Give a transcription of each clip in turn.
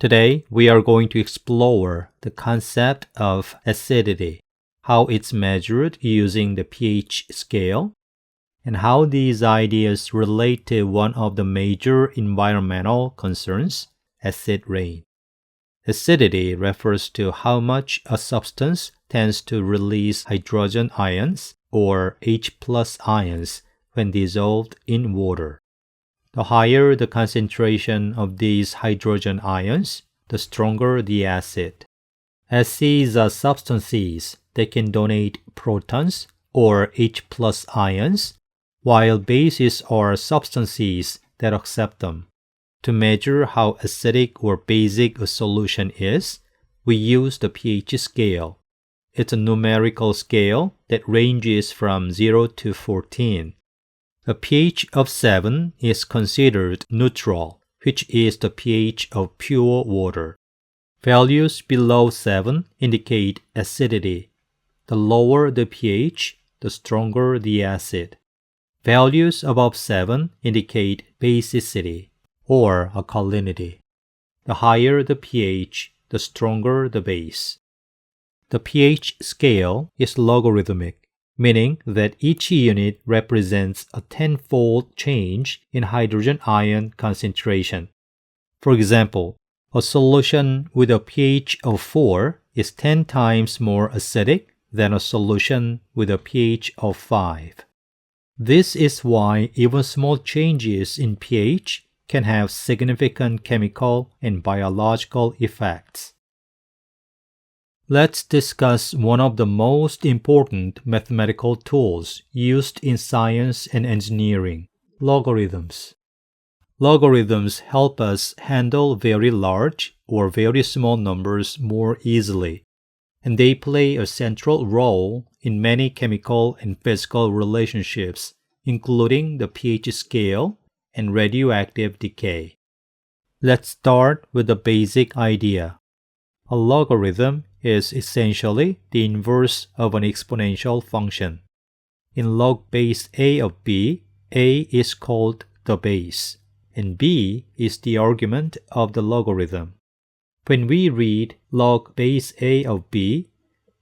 Today, we are going to explore the concept of acidity, how it's measured using the pH scale, and how these ideas relate to one of the major environmental concerns, acid rain. Acidity refers to how much a substance tends to release hydrogen ions, or H+ ions, when dissolved in water. The higher the concentration of these hydrogen ions, the stronger the acid. Acids are substances that can donate protons, or H+ ions, while bases are substances that accept them. To measure how acidic or basic a solution is, we use the pH scale. It's a numerical scale that ranges from 0 to 14. A pH of 7 is considered neutral, which is the pH of pure water. Values below 7 indicate acidity. The lower the pH, the stronger the acid. Values above 7 indicate basicity, or alkalinity. The higher the pH, the stronger the base. The pH scale is logarithmic, meaning that each unit represents a 10-fold change in hydrogen ion concentration. For example, a solution with a pH of 4 is 10 times more acidic than a solution with a pH of 5. This is why even small changes in pH can have significant chemical and biological effects. Let's discuss one of the most important mathematical tools used in science and engineering, logarithms. Logarithms help us handle very large or very small numbers more easily, and they play a central role in many chemical and physical relationships, including the pH scale and radioactive decay. Let's start with the basic idea. A logarithm is essentially the inverse of an exponential function. In log base a of b, a is called the base, and b is the argument of the logarithm. When we read log base a of b,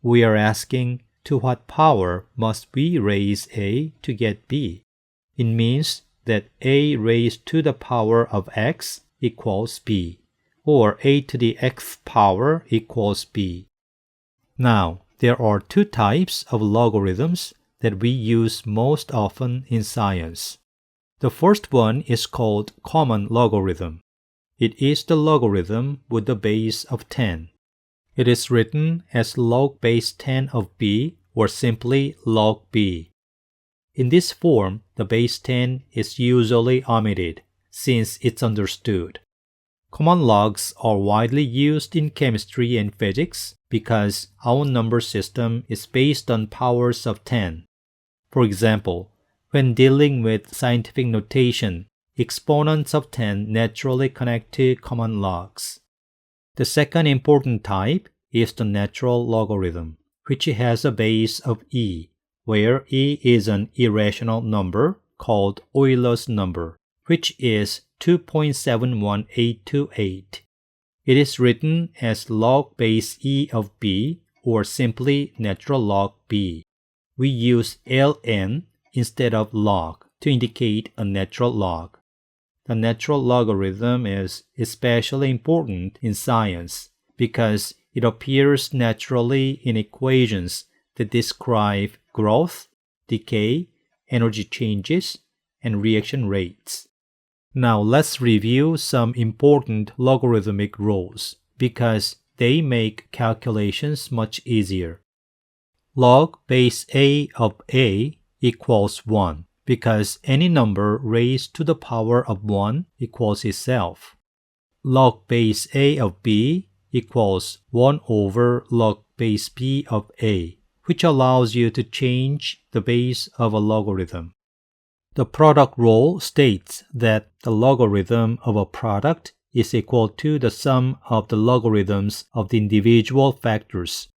we are asking to what power must we raise a to get b. It means that a raised to the power of x equals b, or a to the x power equals b. Now, there are two types of logarithms that we use most often in science. The first one is called common logarithm. It is the logarithm with the base of 10. It is written as log base 10 of b, or simply log b. In this form, the base 10 is usually omitted, since it's understood. Common logs are widely used in chemistry and physics because our number system is based on powers of 10. For example, when dealing with scientific notation, exponents of 10 naturally connect to common logs. The second important type is the natural logarithm, which has a base of e, where e is an irrational number called Euler's number, which is 2.71828. It is written as log base e of b, or simply natural log b. We use ln instead of log to indicate a natural log. The natural logarithm is especially important in science because it appears naturally in equations that describe growth, decay, energy changes, and reaction rates. Now let's review some important logarithmic rules because they make calculations much easier. Log base a of a equals 1 because any number raised to the power of 1 equals itself. Log base a of b equals 1 over log base b of a, which allows you to change the base of a logarithm. The product rule states that the logarithm of a product is equal to the sum of the logarithms of the individual factors.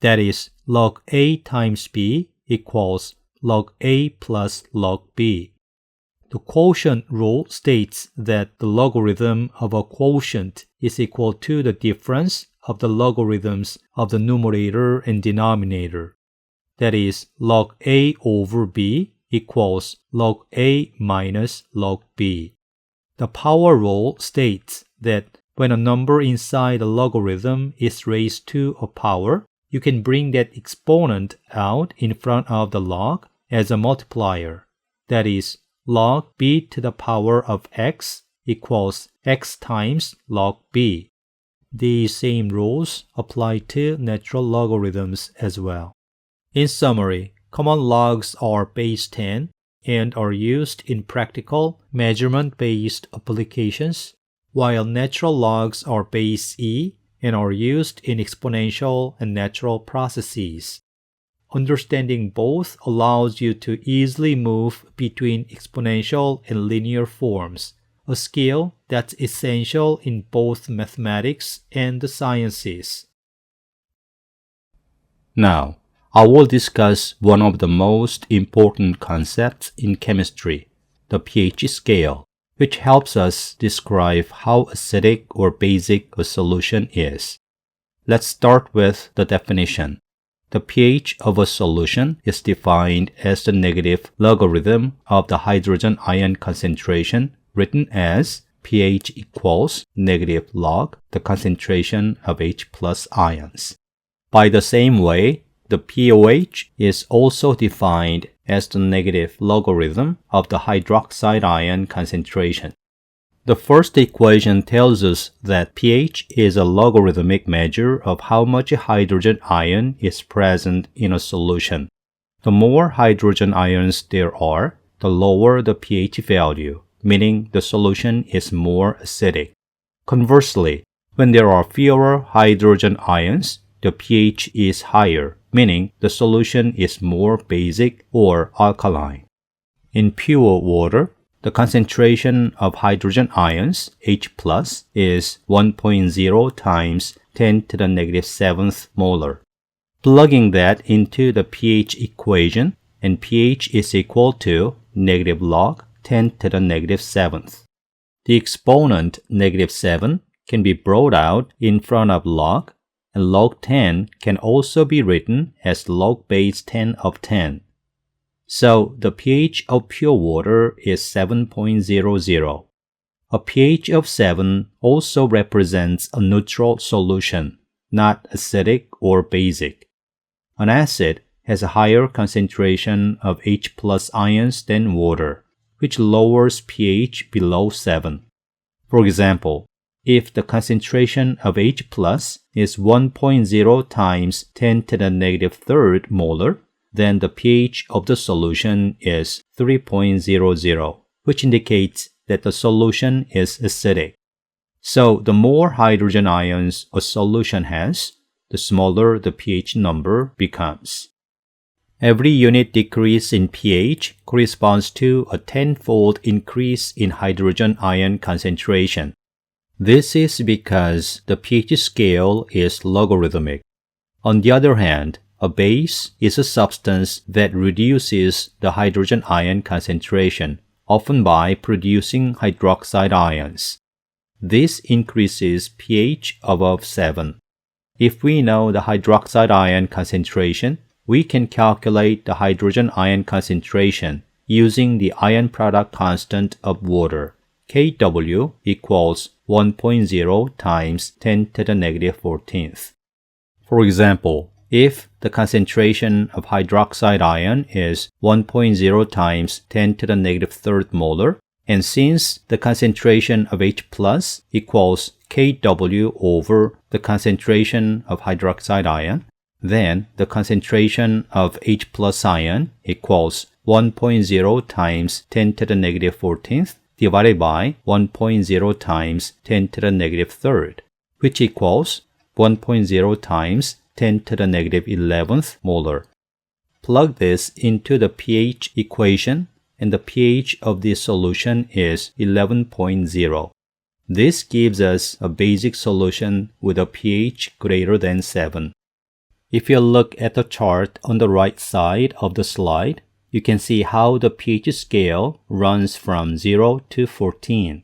That is, log a times b equals log a plus log b. The quotient rule states that the logarithm of a quotient is equal to the difference of the logarithms of the numerator and denominator. That is, log A over B equals log A minus log B. The power rule states that when a number inside the logarithm is raised to a power, you can bring that exponent out in front of the log as a multiplier. That is, log b to the power of x equals x times log b. These same rules apply to natural logarithms as well. In summary, common logs are base 10 and are used in practical, measurement-based applications, while natural logs are base e and are used in exponential and natural processes. Understanding both allows you to easily move between exponential and linear forms, a skill that's essential in both mathematics and the sciences. Now, I will discuss one of the most important concepts in chemistry, the pH scale, which helps us describe how acidic or basic a solution is. Let's start with the definition. The pH of a solution is defined as the negative logarithm of the hydrogen ion concentration, written as pH equals negative log the concentration of H plus ions. By the same way, the pOH is also defined as the negative logarithm of the hydroxide ion concentration. The first equation tells us that pH is a logarithmic measure of how much hydrogen ion is present in a solution. The more hydrogen ions there are, the lower the pH value, meaning the solution is more acidic. Conversely, when there are fewer hydrogen ions, the pH is higher, meaning the solution is more basic or alkaline. In pure water, the concentration of hydrogen ions, H+, is 1.0 times 10 to the negative 7th molar. Plugging that into the pH equation, and pH is equal to negative log 10 to the negative 7th. The exponent negative 7 can be brought out in front of log, and log 10 can also be written as log base 10 of 10. So the pH of pure water is 7.00. A pH of 7 also represents a neutral solution, not acidic or basic. An acid has a higher concentration of H plus ions than water, which lowers pH below 7. For example, if the concentration of H plus is 1.0 times 10 to the negative 3rd molar, then the pH of the solution is 3.00, which indicates that the solution is acidic. So the more hydrogen ions a solution has, the smaller the pH number becomes. Every unit decrease in pH corresponds to a 10-fold increase in hydrogen ion concentration. This is because the pH scale is logarithmic. On the other hand, a base is a substance that reduces the hydrogen ion concentration, often by producing hydroxide ions. This increases pH above 7. If we know the hydroxide ion concentration, we can calculate the hydrogen ion concentration using the ion product constant of water. Kw equals 1.0 times 10 to the negative 14th. For example, if the concentration of hydroxide ion is 1.0 times 10 to the negative 3rd molar, and since the concentration of H plus equals Kw over the concentration of hydroxide ion, then the concentration of H plus ion equals 1.0 times 10 to the negative 14th divided by 1.0 times 10 to the negative 3rd, which equals 1.0 times 10 to the negative 11th molar. Plug this into the pH equation, and the pH of this solution is 11.0. This gives us a basic solution with a pH greater than 7. If you look at the chart on the right side of the slide, you can see how the pH scale runs from 0 to 14.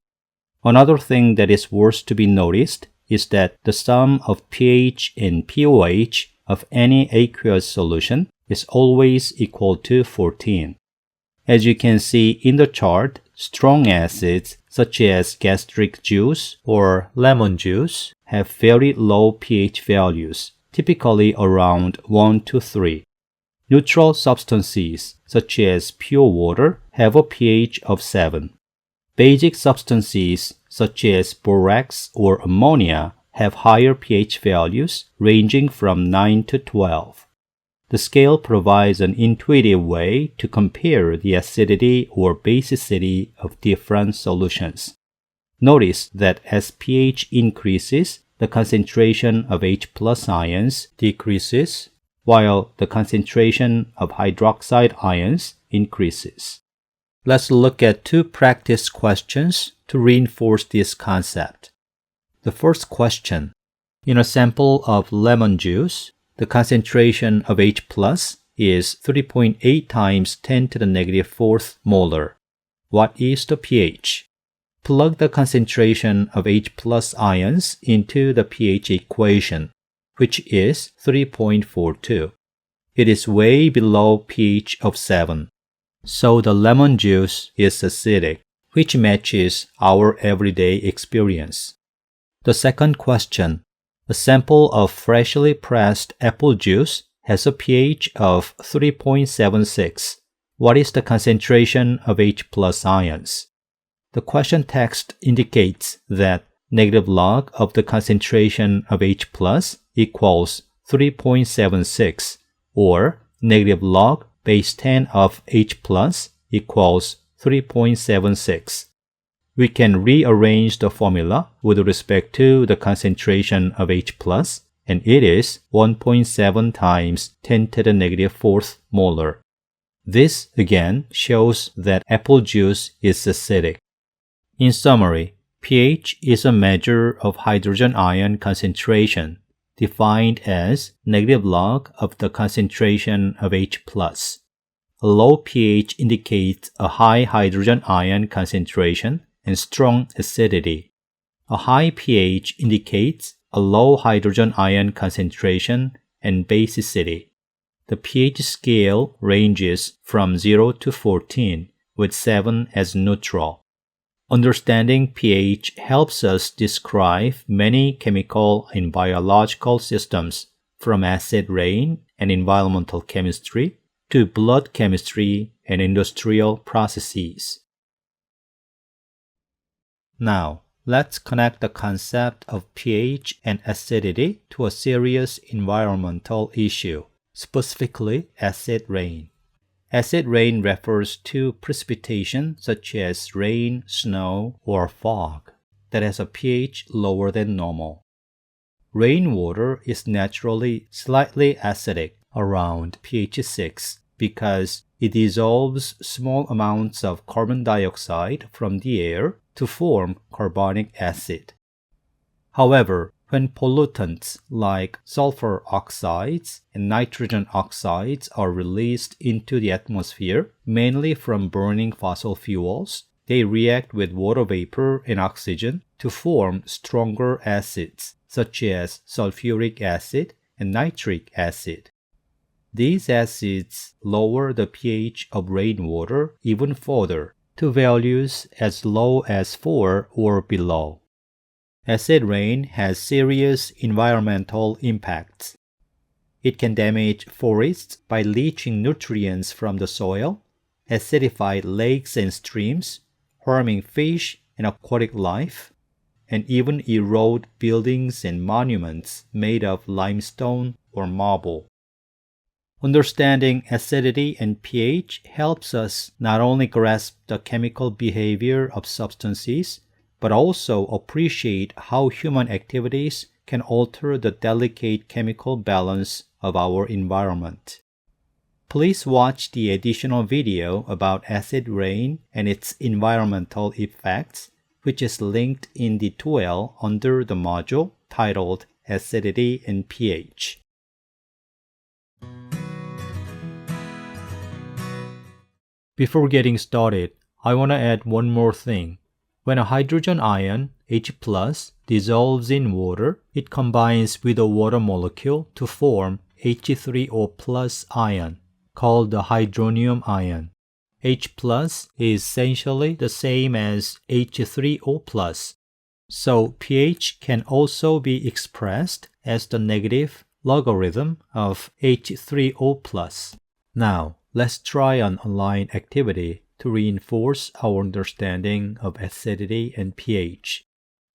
Another thing that is worth to be noticed is that the sum of pH and pOH of any aqueous solution is always equal to 14. As you can see in the chart, strong acids such as gastric juice or lemon juice have very low pH values, typically around 1 to 3. Neutral substances such as pure water have a pH of 7. Basic substances such as borax or ammonia have higher pH values ranging from 9 to 12. The scale provides an intuitive way to compare the acidity or basicity of different solutions. Notice that as pH increases, the concentration of H+ ions decreases, while the concentration of hydroxide ions increases. Let's look at two practice questions to reinforce this concept. The first question: in a sample of lemon juice, the concentration of H+ is 3.8 times 10 to the negative 4th molar. What is the pH? Plug the concentration of H+ ions into the pH equation, which is 3.42. It is way below pH of 7. So the lemon juice is acidic, which matches our everyday experience. The second question: a sample of freshly pressed apple juice has a pH of 3.76. What is the concentration of H+ ions? The question text indicates that negative log of the concentration of H+ equals 3.76, or negative log base 10 of H+ equals 3.76. We can rearrange the formula with respect to the concentration of H+, and it is 1.7 times 10 to the negative 4th molar. This again shows that apple juice is acidic. In summary, pH is a measure of hydrogen ion concentration, defined as negative log of the concentration of H+. A low pH indicates a high hydrogen ion concentration and strong acidity. A high pH indicates a low hydrogen ion concentration and basicity. The pH scale ranges from 0 to 14, with 7 as neutral. Understanding pH helps us describe many chemical and biological systems, from acid rain and environmental chemistry to blood chemistry and industrial processes. Now, let's connect the concept of pH and acidity to a serious environmental issue, specifically acid rain. Acid rain refers to precipitation such as rain, snow, or fog that has a pH lower than normal. Rainwater is naturally slightly acidic, around pH 6, because it dissolves small amounts of carbon dioxide from the air to form carbonic acid. However, when pollutants like sulfur oxides and nitrogen oxides are released into the atmosphere, mainly from burning fossil fuels, they react with water vapor and oxygen to form stronger acids, such as sulfuric acid and nitric acid. These acids lower the pH of rainwater even further, to values as low as 4 or below. Acid rain has serious environmental impacts. It can damage forests by leaching nutrients from the soil, acidify lakes and streams, harming fish and aquatic life, and even erode buildings and monuments made of limestone or marble. Understanding acidity and pH helps us not only grasp the chemical behavior of substances, but also appreciate how human activities can alter the delicate chemical balance of our environment. Please watch the additional video about acid rain and its environmental effects, which is linked in the tool under the module titled Acidity and pH. Before getting started, I want to add one more thing. When a hydrogen ion, H+, dissolves in water, it combines with a water molecule to form H3O+ ion, called the hydronium ion. H+ is essentially the same as H3O+. So pH can also be expressed as the negative logarithm of H3O+. Now, let's try an online activity to reinforce our understanding of acidity and pH.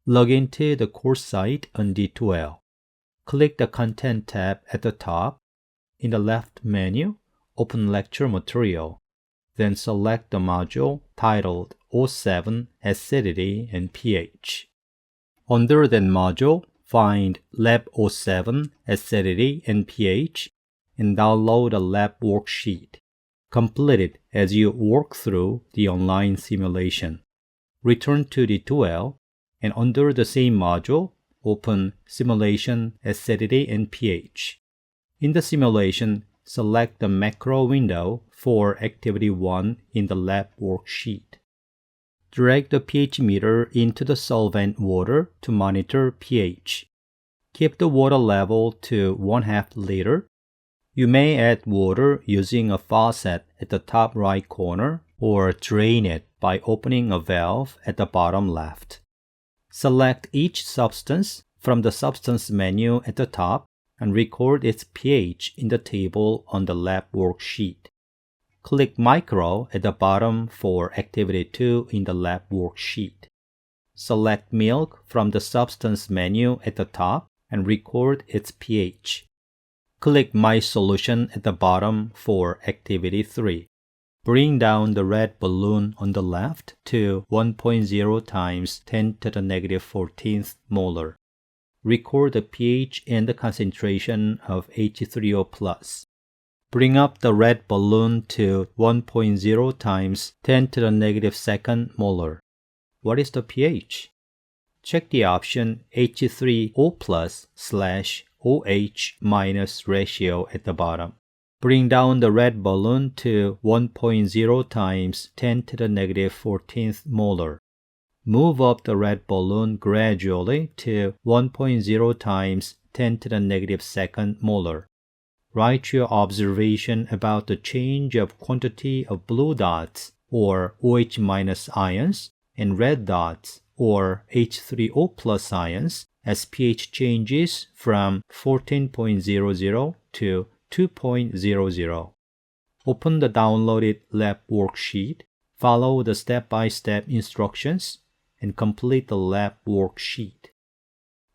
Log into the course site on D2L. Click the Content tab at the top. In the left menu, open Lecture Material. Then select the module titled 07 Acidity and pH. Under that module, find Lab 07 Acidity and pH and download a lab worksheet. Complete it as you work through the online simulation. Return to D2L and under the same module, open Simulation Acidity and pH. In the simulation, select the macro window for Activity 1 in the lab worksheet. Drag the pH meter into the solvent water to monitor pH. Keep the water level to 1/2 liter. You may add water using a faucet at the top right corner or drain it by opening a valve at the bottom left. Select each substance from the substance menu at the top and record its pH in the table on the lab worksheet. Click Micro at the bottom for Activity 2 in the lab worksheet. Select Milk from the substance menu at the top and record its pH. Click My Solution at the bottom for Activity 3. Bring down the red balloon on the left to 1.0 times 10 to the negative 14th molar. Record the pH and the concentration of H3O+. Bring up the red balloon to 1.0 times 10 to the negative 2nd molar. What is the pH? Check the option H3O+/OH- ratio at the bottom. Bring down the red balloon to 1.0 times 10 to the negative 14th molar. Move up the red balloon gradually to 1.0 times 10 to the negative 2nd molar. Write your observation about the change of quantity of blue dots, or OH- ions, and red dots, or H3O+ ions, as pH changes from 14.00 to 2.00. Open the downloaded lab worksheet, follow the step-by-step instructions, and complete the lab worksheet.